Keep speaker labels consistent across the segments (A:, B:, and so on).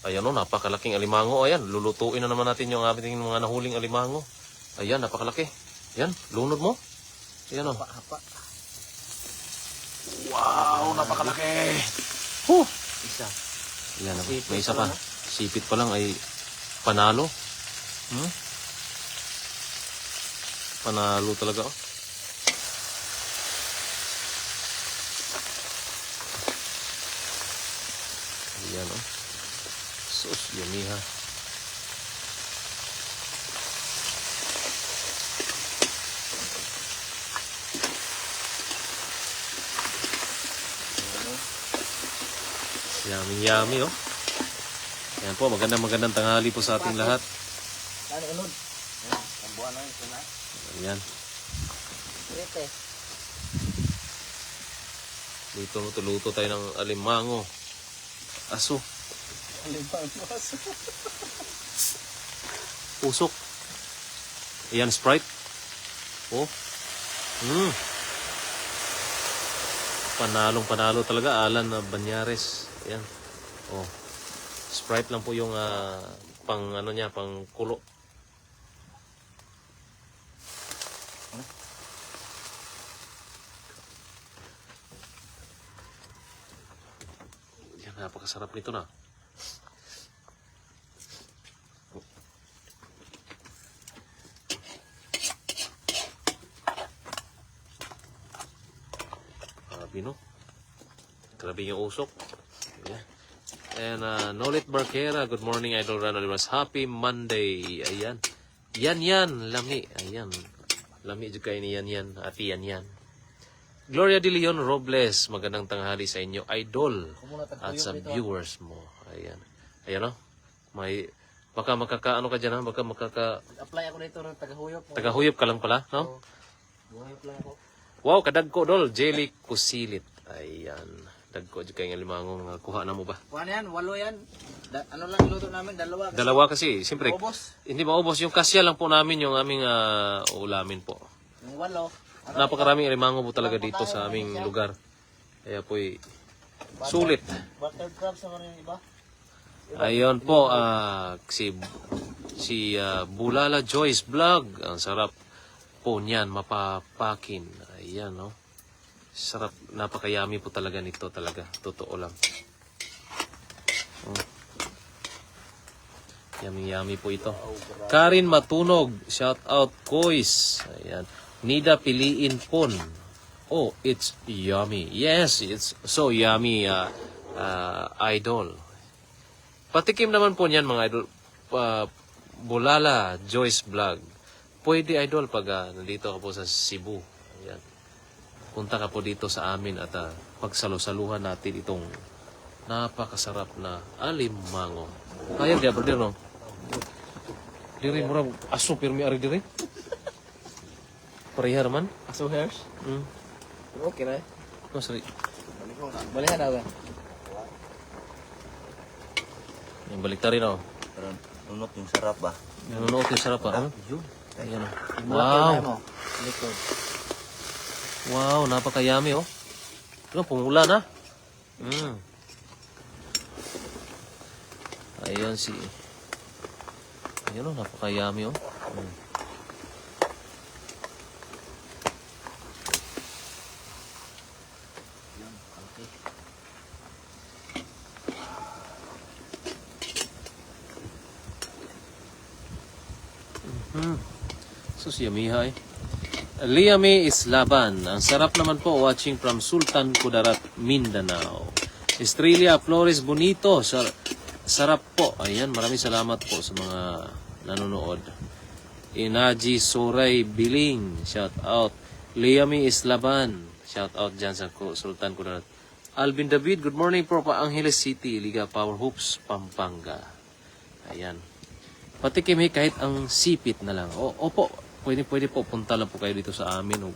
A: Ayan o, napakalaking alimango. Ayan, lulutuin na naman natin yung ating mga nahuling alimango. Ayan, napakalaki. Ayan, lunod mo. Ayan o.
B: Hapa.
A: Wow, napakalaki.
B: Isa.
A: Ayan,
B: Sipit
A: may isa
B: pa
A: pa.
B: lang,
A: Sipit pa lang ay panalo. Panalo talaga oh. Ayan oh. Sus, yummy ha. Yummy oh. Ayan po, magandang tanghali po sa ating lahat.
B: Ano unod? Ang buwan na yun.
A: Ayan.
B: Ito.
A: Dito luto tayo ng alimango. Aso.
B: Alimango aso.
A: Usok. Ayan, Sprite. Oh. Panalo talaga. Alan na Banyares. Ayan. Oh. Sprite lang po yung pang ano niya, pang kulo. Yan, napakasarap nito na. Grabe no? Grabe yung usok. Ayan. And Nolit Barquera, good morning Idol Ran Olivares. Happy Monday. Ayan. Yan, lami. Ayan. Lami juga ini yan. Ati yan. Gloria De Leon Robles, magandang tanghali sa inyo, Idol. At sa viewers mo. Ayan. Ayan o. May, baka makakaano ka dyan ha? Baka
B: Apply ako dito ng tagahuyop.
A: tagahuyop ka lang pala, no?
B: Buhayop lang ako.
A: Wow, kadagko dol. Jelly Kusilit. Ayan. Dagko dyan kayo ng limangong kuha na mo ba?
B: Kuha na yan, 8 yan. Ano lang iluto namin, dalawa.
A: Dalawa kasi, siyempre,
B: Ubos.
A: hindi maubos. Yung kasya lang po namin yung aming ulamin po.
B: Yung 8.
A: Napakaraming alimango po talaga dito sa aming lugar. Kaya po'y sulit.
B: Butter crabs naman yung iba.
A: Ayun po, si Bulala Joyce Vlog. Ang sarap po niyan, mapapakin. Ayan, no? Sarap, napakayami po talaga nito talaga. Totoo lang. Yummy po ito. Karin Matunog, shout out Kois. Ayan. Nida Piliin Pon. Oh, it's yummy. Yes, it's so yummy, Idol. Patikim naman po niyan mga Idol. Bulala Joyce Vlog. Pwede Idol pag nandito ka po sa Cebu. Ayan. Punta ka po dito sa amin at pagsalo-saluhan natin itong napakasarap na alimango. Kaya dia brother no? Diri mura aso pirmi ari diri. Parihar man.
B: Aso hairs? Okay na eh.
A: No, sorry.
B: Balihan na ba?
A: Yung baliktarin oh.
B: Pero nunok yung sarap ba?
A: Nunok yung sarap ah.
B: Yun.
A: Ayan oh.
B: Wow. Likod.
A: Wow, napakayami oh. Ito pumula na. Ayan si. Ayan oh, napakayami oh. Sus, yamiha eh. Liame Islaban. Ang sarap naman po watching from Sultan Kudarat, Mindanao. Estrella Flores Bonito. Sarap po. Ayan, maraming salamat po sa mga nanonood. Inaji Suray Biling. Shout out. Liame Islaban. Shout out dyan sa Sultan Kudarat. Alvin David, good morning po pa Angeles City, Liga Power Hoops, Pampanga. Ayan. Patikim kahit ang sipit na lang. Opo, pwede po, punta lang po kayo dito sa amin.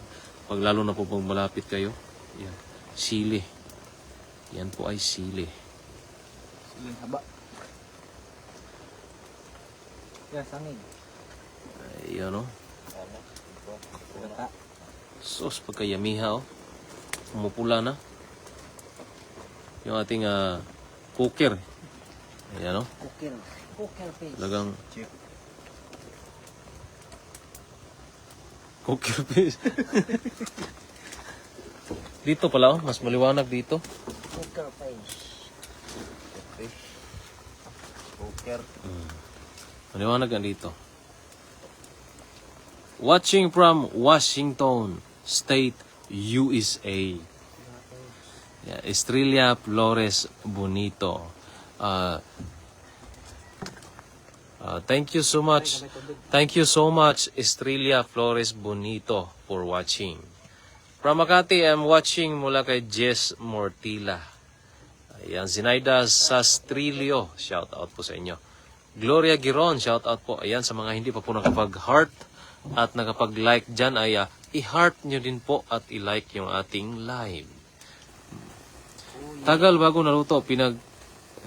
A: Pag lalo na po pag malapit kayo. Yan. Sili. Yan po ay sili.
B: Siling haba. Yan, sangig.
A: Ayan o. Sos, pagkayamiha o. Pumupula na. Yung ating cooker. Ayan o.
B: Cooker. Cooker fish.
A: Talagang
B: Chip.
A: cooker fish. Dito pala, mas maliwanag dito.
B: Cooker fish. Fish. Cooker.
A: Maliwanag yan dito. Watching from Washington State, USA. Yeah, Estrella Flores Bonito. Thank you so much. Thank you so much, Estrella Flores Bonito, for watching. From Makati, I'm watching mula kay Jess Mortila. Ayan, Zinaida Sastrilio, shout out po sa inyo. Gloria Giron, shout out po. Ayan, sa mga hindi pa po nakapag-heart at nakapag-like dyan, ay i-heart nyo din po at i-like yung ating live. Tagal bago naluto,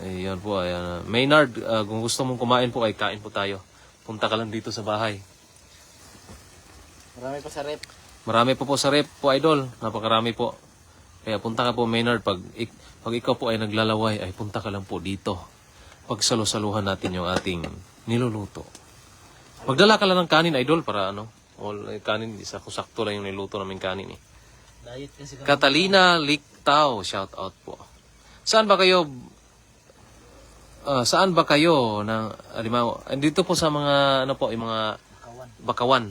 A: ayan po, ayan. Maynard, kung gusto mong kumain po, ay kain po tayo. Punta ka lang dito sa bahay.
B: Marami pa sa rep.
A: Marami po sa rep po, idol. Napakarami po. Kaya punta ka po, Maynard. Pag ikaw po ay naglalaway, ay punta ka lang po dito. Pagsalusaluhan natin yung ating niluluto. Magdala ka lang ng kanin, idol, para ano. Kanin, isa ko sakto lang yung niluto namin kanin eh.
B: Diet kasi kami.
A: Catalina Lictao, shout out po. Saan ba kayo ng Alimango? Dito po sa mga ano po, yung mga Bakawan.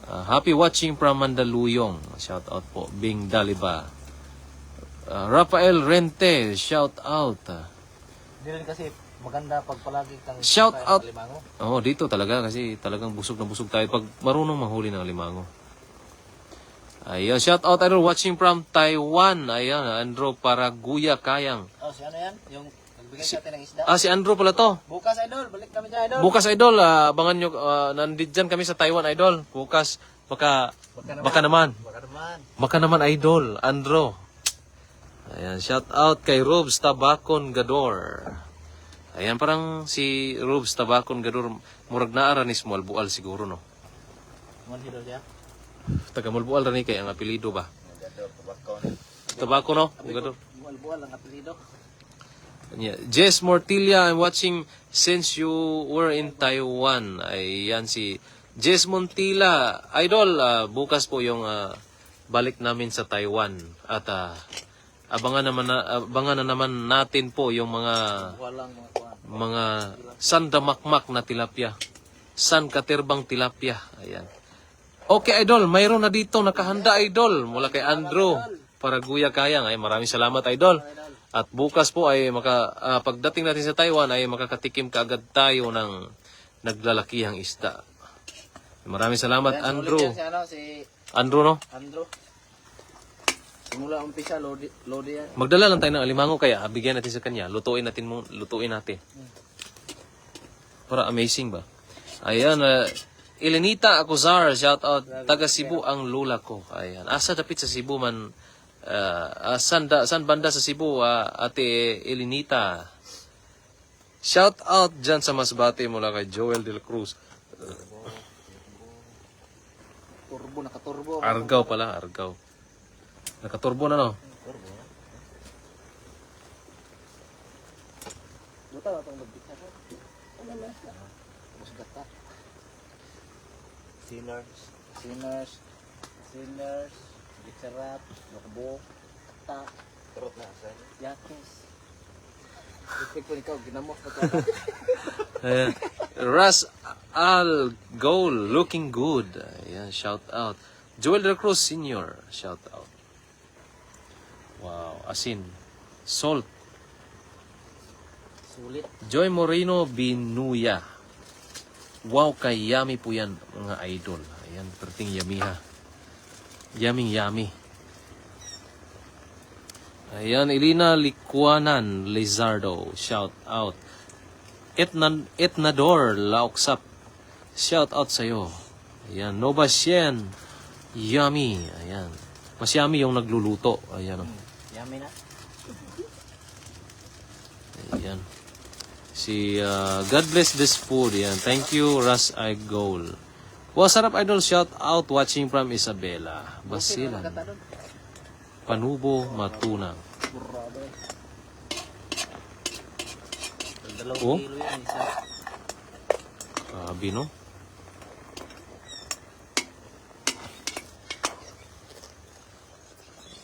A: Happy watching from Mandaluyong. Shout out po. Bing Daliba. Rafael Rente, shout out.
B: Hindi rin kasi maganda pag palagi kang
A: Shout out.
B: Alimango.
A: Oh, dito talaga kasi talagang busog na busog tayo pag marunong manghuli ng alimango. Ayun, shout out idol watching from Taiwan. Ayun, Andrew Paraguya Kayang.
B: Oh, si ano yan? Yung nagbigay sa atin ng isda.
A: Si Andrew pala to.
B: Bukas, idol. Balik kami dyan, idol.
A: Bukas idol, abangan nyo, nandito kami sa Taiwan idol. Bukas, baka naman. Baka naman idol, Andrew. Ayan, shout out kay Robs Tabacon Gador. Ayan, parang si Robs Tabacon Gador, murag naara ni Small Bual siguro, no?
B: Small hidol siya?
A: Taga Mulbual rin kay ang apelido ba? Tabako, no? Gador.
B: Bual-bual ang apelido.
A: Yeah. Jess Mortilla, I'm watching since you were in Taiwan. Ayan si Jess Montilla. Idol, bukas po yung balik namin sa Taiwan. At abangan na naman natin po yung
B: Walang
A: mga sandamakmak na tilapia. San katirbang tilapia. Ayan. Okay, idol. Mayroon na dito nakahanda, idol. Mula kay Andrew Paraguya Kayang. Ay, maraming salamat, idol. At bukas po ay pagdating natin sa Taiwan ay makakatikim kaagad tayo ng naglalakihang isda. Maraming salamat, Andrew. Andrew, no?
B: Andrew. Simula umpisa, lodi yan.
A: Magdala lang tayo ng alimango kaya bigyan natin sa kanya. Lutuin natin. Para amazing ba? Ayan, Elenita Acuzar, shout out. Taga Cebu ang lula ko. Ayan. Asa dapit sa Cebu man. San banda sa Cebu, Ate Elenita. Shout out dyan sa Masbate mula kay Joel Del Cruz.
B: Turbo, nakaturbo.
A: Argao pala, Argao. Nakaturbo na, no?
B: Turbo. Buta ba itong magbita ko? Ano na? Tapos gata. Sinners. Sarap, nakabo, ta, turot na sa yakis. Ipig po ikaw, ginamos na ito.
A: Ayan. Ras Al Goal, looking good. Ayan, shout out. Joel Del Cruz Sr., shout out. Wow, asin. Salt.
B: Sulit.
A: Joy Moreno Binuya. Wow, kay yummy po yan, mga idol. Ayan, perting yummy ha. Yummy. Ayan, Elina Licuanan Lizardo, shout out. Etnador Lauksap, shout out sa'yo. Ayan, Nova Sien, yummy. Ayan, mas yummy yung nagluluto. Ayan,
B: Yummy na.
A: Ayan. Si God bless this food. Ayan, thank you, Ras I Goal. Wow, sarap idol, shout out watching from Isabela, Basilan, Panubo, Matunang. Oh?
B: kilo yan, isa.
A: Grabe, no?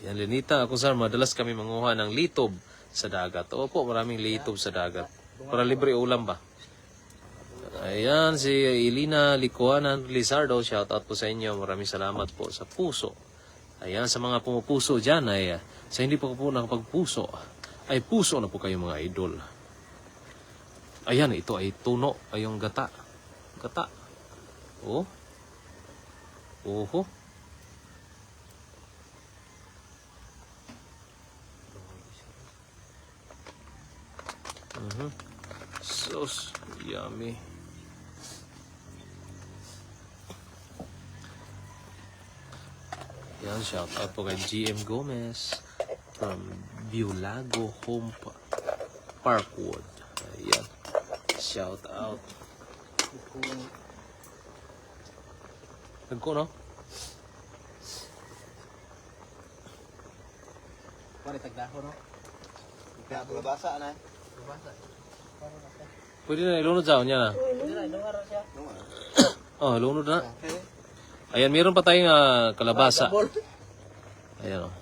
A: Yan, Lenita, ako sir, madalas kami manguha ng litob sa dagat. Opo, maraming litob sa dagat. Para libre ulam ba? Ayan, si Elina Licuanan Lizardo, shout out po sa inyo. Maraming salamat po sa puso. Ayan, sa mga pumupuso dyan, ay sa hindi pa po nakapagpuso, ay puso na po kayo mga idol. Ayan, ito ay tuno, ay yung gata. Gata. Oh. Oho. So yummy. Yan, shout out po kay GM Gomez from Biolago Home Parkwood. Ayan. Shout out. Nagko, no?
B: Pare tagdaho no.
C: Nabasa na.
A: Pwede na ilunod sa niya na.
B: Hindi na ilungar siya.
A: Oh, ilunod na. Ayan, meron pa tayong kalabasa. Ayan, oh.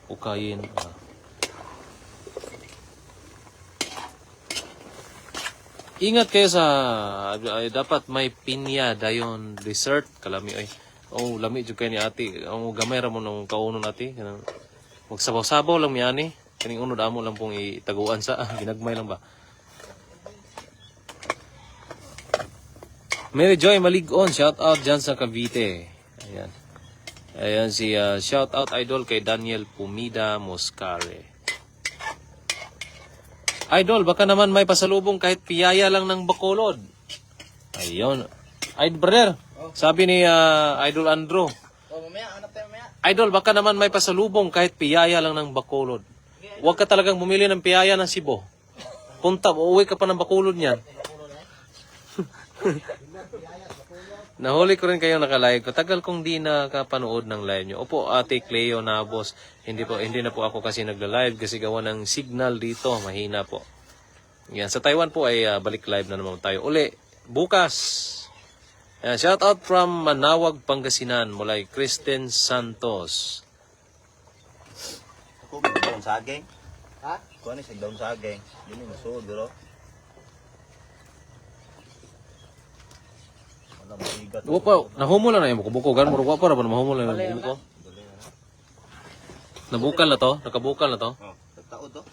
A: Ukayin. Ingat kayo sa dapat may pinya dayon dessert kalami ay. Oh, lami jud kay ni ate. Ang gamay ra mo nung kaunon ate. Magsabaw-sabaw lang mi ani. Kaning unod amo lang pong itaguan sa ginagmay lang ba. Mary Joy Maligon, shout out dyan sa Cavite. Ayan. Ayan si shout out idol kay Daniel Pumida Moscare. Idol, baka naman may pasalubong kahit piyaya lang ng Bacolod. Ayun. Ay, brother, sabi ni Idol Andrew.
B: Oh, mamaya, hanap tayo mamaya.
A: Idol, baka naman may pasalubong kahit piyaya lang ng Bacolod. Huwag ka talagang bumili ng piyaya ng Cebu. Punta, uuwi ka pa ng Bacolod niyan. Nahuli ko rin kayo nakalive ko. Tagal kong di nakapanood ng live nyo. Opo, Ate Cleo Nabos. Hindi na po ako kasi nagla-live kasi gawa ng signal dito. Mahina po. Yan. Sa Taiwan po ay balik live na naman tayo. Uli, bukas. Shout out from Manawag, Pangasinan mula Kristen Santos.
C: Ako may daon saging.
B: Ha?
C: Kuha ni sa daon saging. Yun yung masud, bro. Wala mabigat.
A: Opo, nahumol na yung buko-bukogan. Murugwa pa na mahumol na yung buko. Nabukal na to? Nakabukal na to?
C: Oh, tagtaod to.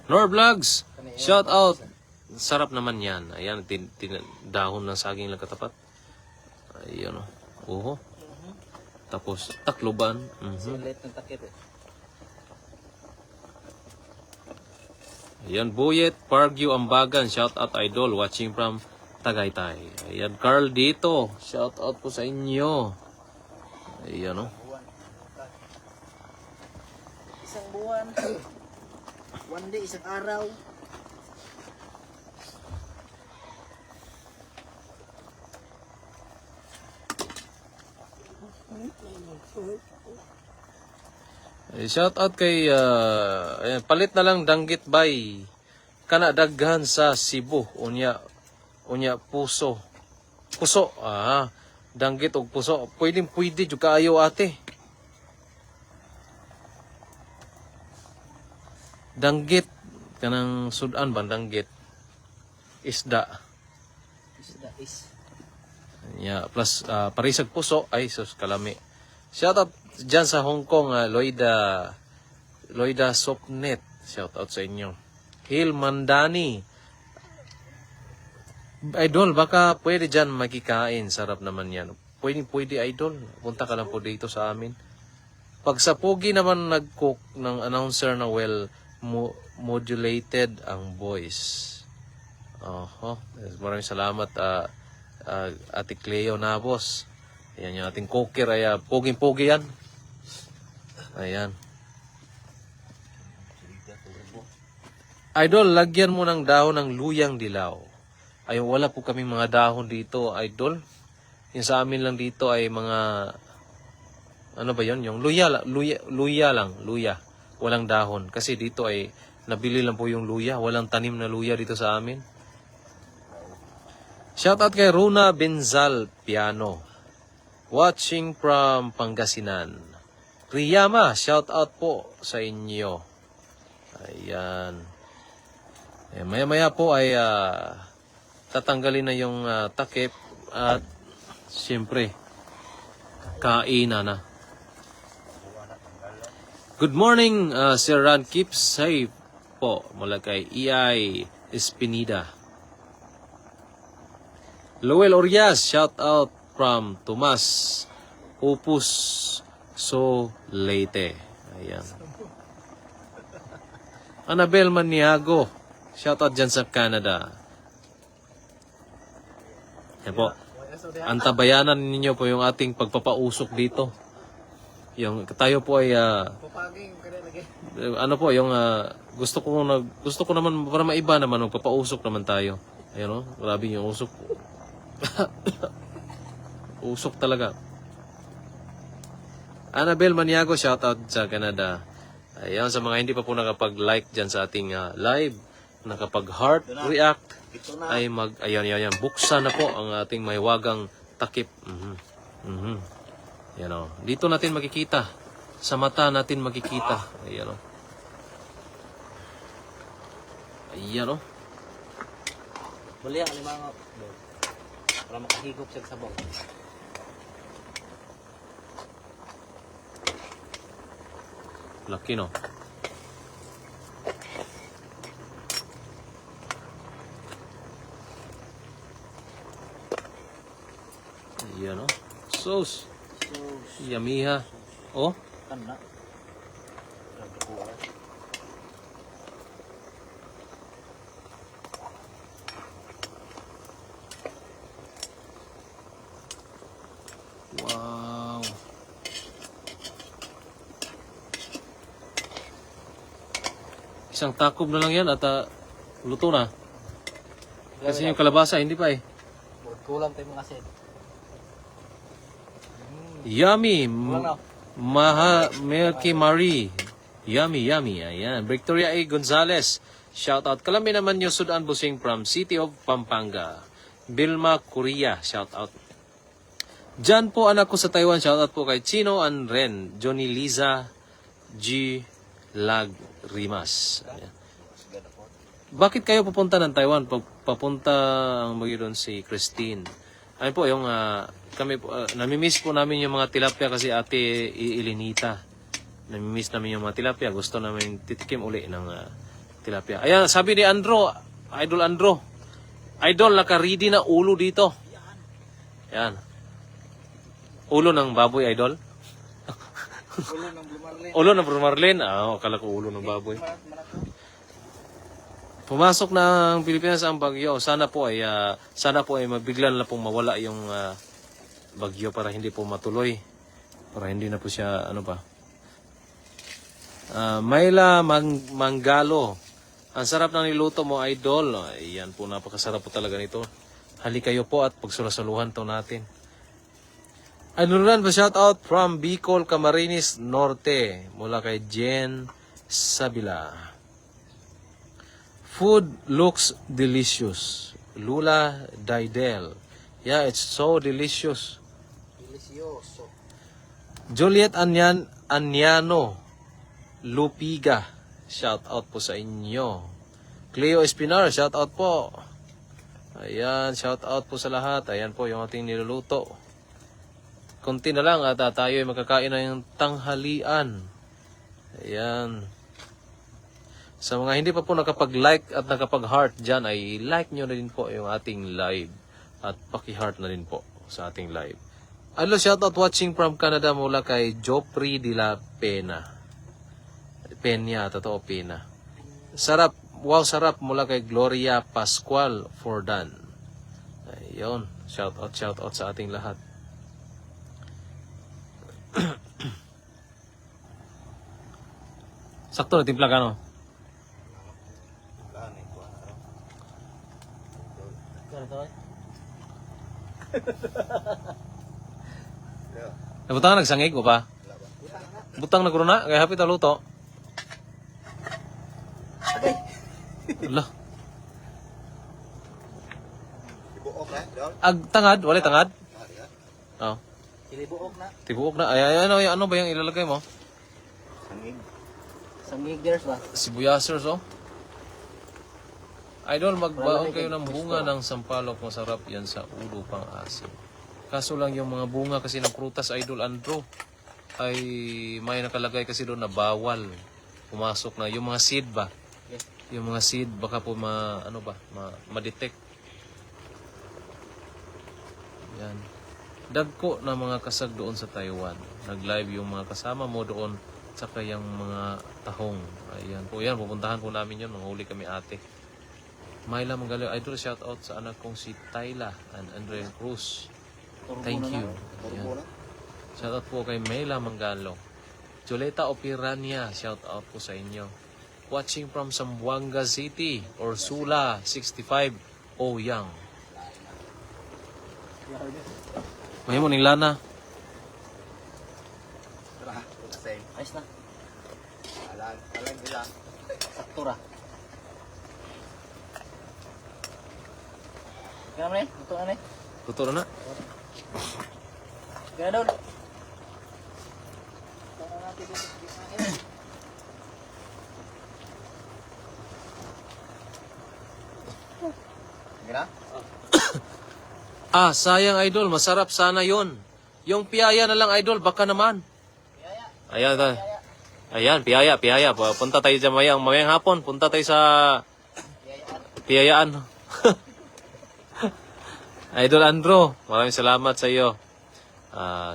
A: Nor Vlogs, shout out. Sarap naman yan. Ayan, dahon ng saging lang katapat. Ayan o. Oho. Tapos, takloban.
B: Late ng takip eh.
A: Ayan, Buyet, Parkview, Ambagan. Shout out idol, watching from Tagaytay. Ayan, Carl dito. Shout out po sa inyo. Ayan o.
B: Isang buwan. One day, isang araw.
A: Shout out kay ayan, palit na lang danggit bay. Kana daghan sa Cebu. Unya puso. Puso. Danggit og puso. Pwede jud kaayo ate. Danggit kanang sudan ba danggit. Isda.
B: Isda is.
A: Yeah, plus parisag puso ay sus kalami. Shout out dyan sa Hong Kong, Loida Sopnet. Shout out sa inyo. Hil Mandani. Idol, baka pwede dyan makikain. Sarap naman yan. Pwede idol. Punta ka lang po dito sa amin. Pag sa Pogi naman nag-cook ng announcer na modulated ang voice. Maraming salamat Ate Cleo Nabos. Ayan yung ating cooker. Ay pogi-pogi yan. Ayan. Idol, lagyan mo ng dahon ng luyang dilaw. Ay, wala po kaming mga dahon dito, idol. Yung sa amin lang dito ay mga, ano ba yun? Yung luya lang, luya. Walang dahon. Kasi dito ay, nabili lang po yung luya. Walang tanim na luya dito sa amin. Shoutout kay Runa Benzal Piano. Watching from Pangasinan. Riyama, shoutout po sa inyo. Ayan. Maya-maya po ay tatanggalin na yung takip at siyempre kainan na. Good morning, Sir Ran. Keep safe po mula kay EI Espinida. Lowell Orias, shout out from Tomas Opus Leyte. Ayan. Annabel Maniago, shout out dyan sa Canada. Yan po. Antabayanan ninyo po yung ating pagpapausok dito. Yung tayo po ay ano po yung gusto ko naman para maiba naman magpapausok naman tayo. Ayun, grabe yung usok. Usok talaga. Annabel Maniago, shout out sa Canada. Ayan, sa mga hindi pa po nakapag-like dyan sa ating live, nakapag-heart react, ay ayan, buksan na po ang ating mahiwagang takip. Yan o. Dito natin makikita. Sa mata natin makikita. Ayan o. Ayan o.
B: Buli ang limango. Para makahigop siya sa sabaw.
A: Laki no. Ayan o. Sauce. Yummy ha. Oh.
B: Kana.
A: Wow. Isang takob na lang yan at luto na. Kasi yung kalabasa hindi pa eh.
B: Kulang tayo mga set.
A: Yummy.
B: Kulang na.
A: Milky Marie. Yummy. Ayan. Victoria A. Gonzalez. Shout out. Kalami naman yung Sudan Busing from City of Pampanga. Bilma Korea. Shout out. Diyan po anak ko sa Taiwan. Shout out po kay Chino and Ren. Johnny Liza G. Lagrimas. Ayan. Bakit kayo pupunta ng Taiwan? Papunta ang doon si Christine. Ayun po, yung kami po, namimiss po namin yung mga tilapia kasi ate Ilinita. Namimiss namin yung mga tilapia. Gusto namin titikim uli ng tilapia. Ayan, sabi ni Andro, Idol Andro. Idol, naka-ready na ulo dito. Ayan. Ulo ng baboy, Idol.
B: Ulo ng Blumarlin.
A: Ulo ng Brumarlin? Akala ko ulo ng baboy. Pumasok na ang Pilipinas ang bagyo. Sana po ay mabiglan na pong mawala yung bagyo para hindi po matuloy. Para hindi na po siya Mayla Manggalo. Ang sarap ng niluto mo, Idol. Ayan po, napakasarap po talaga nito. Hali kayo po at pagsulasaluhan to natin. Anuran pa shout out from Bicol, Camarines Norte. Mula kay Jen Sabila. Food looks delicious. Lula Daidel. Yeah, it's so delicious.
B: Delicioso.
A: Juliet Anyano. Lupiga. Shout out po sa inyo. Cleo Espinar, shout out po. Ayan, shout out po sa lahat. Ayan po yung ating niluluto. Kunti na lang at tayo ay makakain na yung tanghalian. Ayan. Sa mga hindi pa po nakapag-like at nakapag-heart dyan, ay like nyo na din po yung ating live. At paki-heart na din po sa ating live. Hello, shoutout watching from Canada mula kay Jopri de la Pena. Peña, totoo Pena. Sarap, wow sarap mula kay Gloria Pascual Fordan. Ayun, shoutout sa ating lahat. Sakto na timpla ka no? Nabutang nagsangig ko pa. Butang na kuruna, kaya hapit ang luto. Ala.
C: Ibuok na, dol.
A: Ag tangad, wala tangad. Oh.
B: Kilibuok na.
A: Tibuok na. Ay, ano ba yung ilalagay mo?
C: Sangig.
B: Sangig girls ba?
A: Sibuyasers, oh. Idol, magbaon kayo ng bunga ng sampalok. Masarap yan sa ulo pang asin. Kaso lang yung mga bunga kasi ng prutas, Idol Andrew, ay may nakalagay kasi doon na bawal pumasok na. Yung mga seed ba?
B: Yes.
A: Yung mga seed, baka po ma-detect. Yan. Dagko na mga kasag doon sa Taiwan. Nag-live yung mga kasama mo doon, saka yung mga tahong. Ayan po, yan. Pupuntahan po namin yun. Manghuli kami ate. Myla Manggalo, Idol, shout out sa anak kong si Tayla and Andrea Cruz. Thank you. Ayan. Shout out po kay Myla Manggalo. Joleta Opirania, shout out po sa inyo. Watching from Zamboanga City or Sula 65 Oyang. May mo ning lana.
C: Tara, same.
B: Ayos na.
C: Alang ilang.
B: Saktura. Kaya mo na ito na eh.
A: Tuturo na.
B: Kaya doon.
C: Gina?
A: Sayang, Idol. Masarap sana yon. Yung piyaya na lang, Idol. Baka naman. Ayan, ayan, piyaya. Punta tayo dyan mamayang hapon. Punta tayo sa piyayaan. Idol Andrew, maraming salamat sa iyo.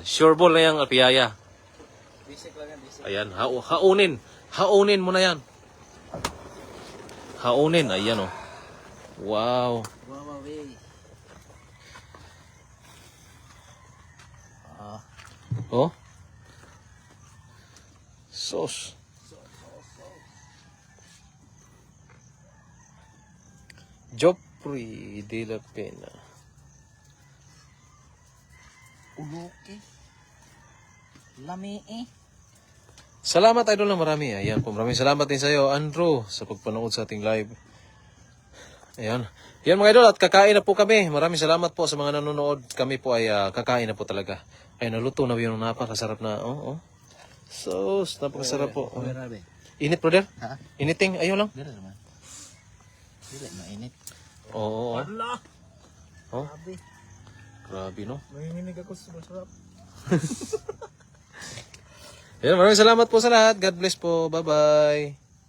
A: Sure ball na yung piyaya.
B: Basic lang yan, basic.
A: Ayan, haunin. Haunin mo na yan. Haunin, ayan oh. Wow.
B: Wow, baby.
A: Oh. Sauce. Joffrey de la Pena.
B: Uluki. Lami eh.
A: Salamat, Idol, na marami. Ayan po, maraming salamat din sa iyo, Andrew, sa pagpanood sa ating live. Ayan. Yan mga idol, at kakain na po kami. Maraming salamat po sa mga nanonood. Kami po ay kakain na po talaga. Ay, naluto na yung napakasarap na. Sauce, napakasarap po. Init, brother?
B: Ha?
A: Initing, ayaw lang.
B: Dili naman. Dili mainit.
A: Oo.
B: Allah.
A: Oh,
B: Grabe.
A: grabe, no?
B: Nanginginig ako sa masarap.
A: Ayan, maraming salamat po sa lahat. God bless po. Bye-bye.